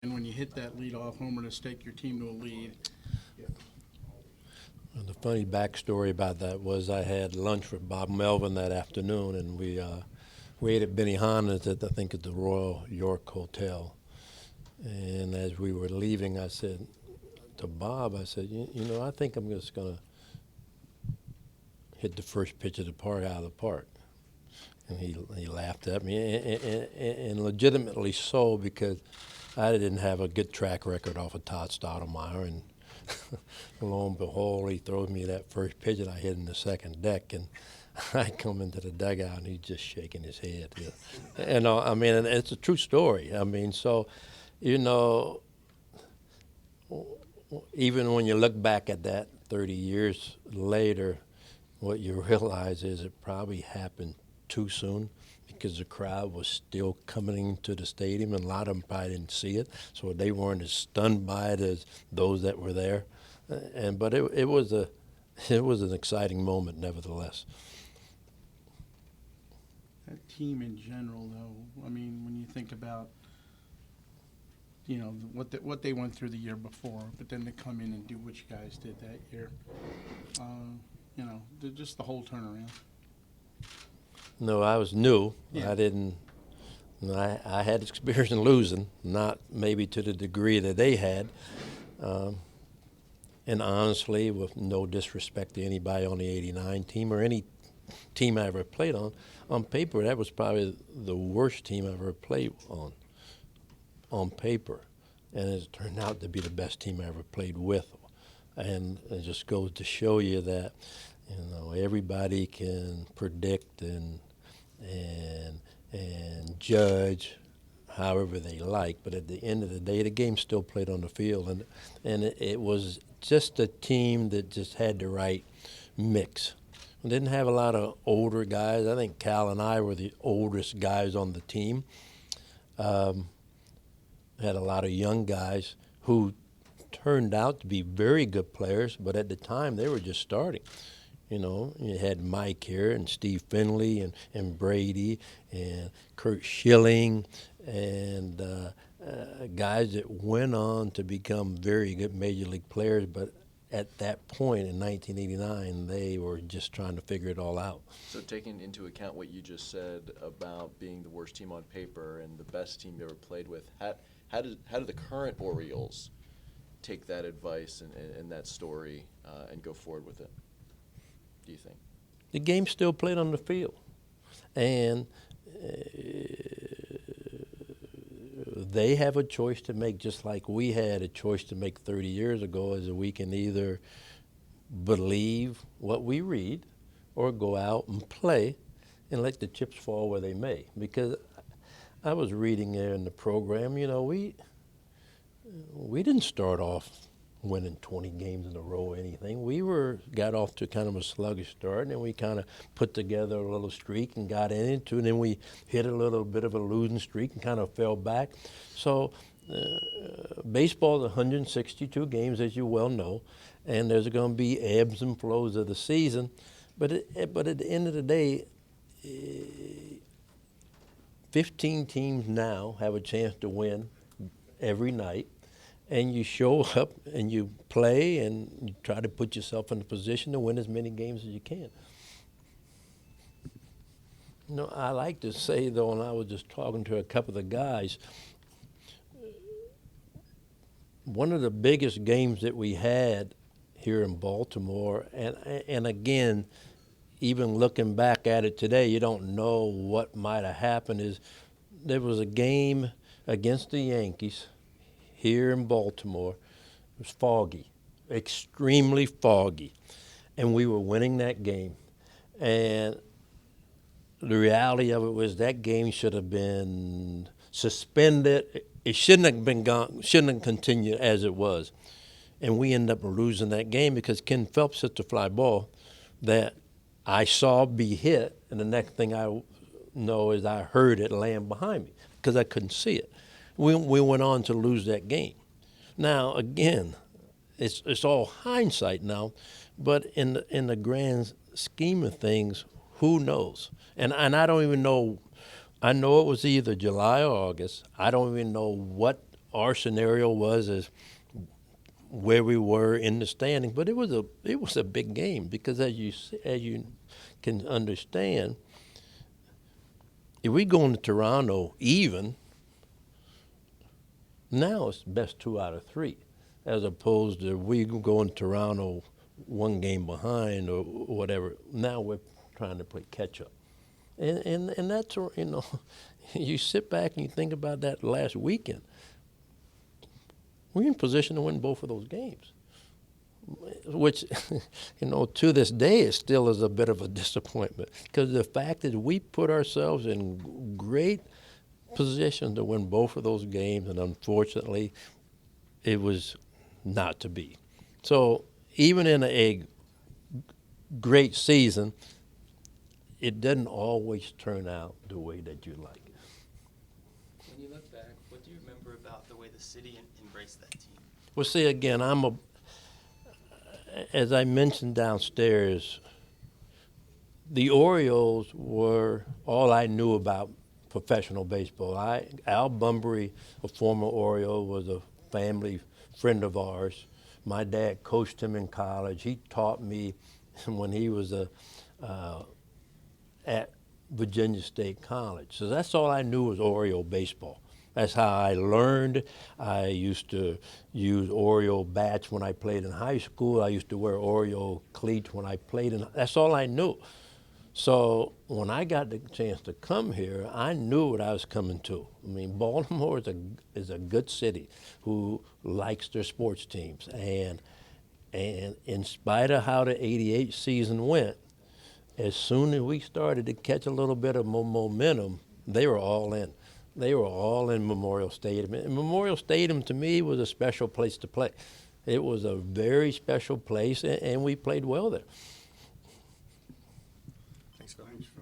And when you hit that leadoff homer to stake your team to a lead. And the funny backstory about that was I had lunch with Bob Melvin that afternoon, and we ate at Benihana's at I think at the Royal York Hotel. And as we were leaving, I said to Bob, I said, I think I'm just gonna hit the first pitch of the park out of the park. And he laughed at me, and legitimately so, because I didn't have a good track record off of Todd Stoudemire, and lo and behold, he throws me that first pitch, and I hit in the second deck, and I come into the dugout, and he's just shaking his head. And I mean, and it's a true story. I mean, so, you know, even when you look back at that 30 years later, what you realize is it probably happened too soon because the crowd was still coming into the stadium, and a lot of them probably didn't see it, so they weren't as stunned by it as those that were there. But it was an exciting moment, nevertheless. That team in general, though, I mean, when you think about, what they went through the year before, but then to come in and do what you guys did that year, just the whole turnaround. No, I was new. Yeah. I didn't. I had experience in losing, not maybe to the degree that they had. Um, and honestly, with no disrespect to anybody on the '89 team or any team I ever played on paper, that was probably the worst team I ever played on paper. And it turned out to be the best team I ever played with. And it just goes to show you that, everybody can predict and judge however they like, but at the end of the day, the game still played on the field, and it was just a team that just had the right mix. We didn't have a lot of older guys. I think Cal and I were the oldest guys on the team. Had a lot of young guys who turned out to be very good players, but at the time they were just starting. You had Mike here and Steve Finley and Brady and Kurt Schilling and guys that went on to become very good major league players. But at that point in 1989, they were just trying to figure it all out. So taking into account what you just said about being the worst team on paper and the best team you ever played with, how do the current Orioles take that advice and that story and go forward with it, do you think? The game still played on the field. And they have a choice to make, just like we had a choice to make 30 years ago, is that we can either believe what we read or go out and play and let the chips fall where they may. Because I was reading there in the program, we didn't start off winning 20 games in a row or anything. We got off to kind of a sluggish start, and then we kind of put together a little streak and got into it, and then we hit a little bit of a losing streak and kind of fell back. So baseball is 162 games, as you well know, and there's going to be ebbs and flows of the season. But at the end of the day, 15 teams now have a chance to win every night. And you show up and you play and you try to put yourself in a position to win as many games as you can. I like to say, though, and I was just talking to a couple of the guys, one of the biggest games that we had here in Baltimore, and again, even looking back at it today, you don't know what might have happened, is there was a game against the Yankees here in Baltimore. It was foggy, extremely foggy, and we were winning that game. And the reality of it was that game should have been suspended. It shouldn't have been gone, shouldn't have continued as it was. And we ended up losing that game because Ken Phelps hit the fly ball that I saw be hit, and the next thing I know is I heard it land behind me because I couldn't see it. We went on to lose that game. Now, again, it's all hindsight now, but in the grand scheme of things, who knows? And I don't even know. I know it was either July or August. I don't even know what our scenario was is where we were in the standing, but it was a big game because as you can understand, if we go into Toronto even, now it's best 2 out of 3, as opposed to we go in Toronto one game behind or whatever. Now we're trying to play catch up, and that's, you know, you sit back and you think about that last weekend. We're in position to win both of those games, which, you know, to this day it still is a bit of a disappointment because the fact is we put ourselves in great position to win both of those games, and unfortunately it was not to be. So even in a great season, it doesn't always turn out the way that you like. When you look back, what do you remember about the way the city embraced that team? Well, see, again, as I mentioned downstairs, the Orioles were all I knew about professional baseball. Al Bunbury, a former Oriole, was a family friend of ours. My dad coached him in college. He taught me when he was at Virginia State College. So that's all I knew was Oriole baseball. That's how I learned. I used to use Oriole bats when I played in high school. I used to wear Oriole cleats when I played that's all I knew. So when I got the chance to come here, I knew what I was coming to. I mean, Baltimore is a good city who likes their sports teams. And in spite of how the '88 season went, as soon as we started to catch a little bit of momentum, they were all in. They were all in Memorial Stadium. And Memorial Stadium, to me, was a special place to play. It was a very special place, and we played well there.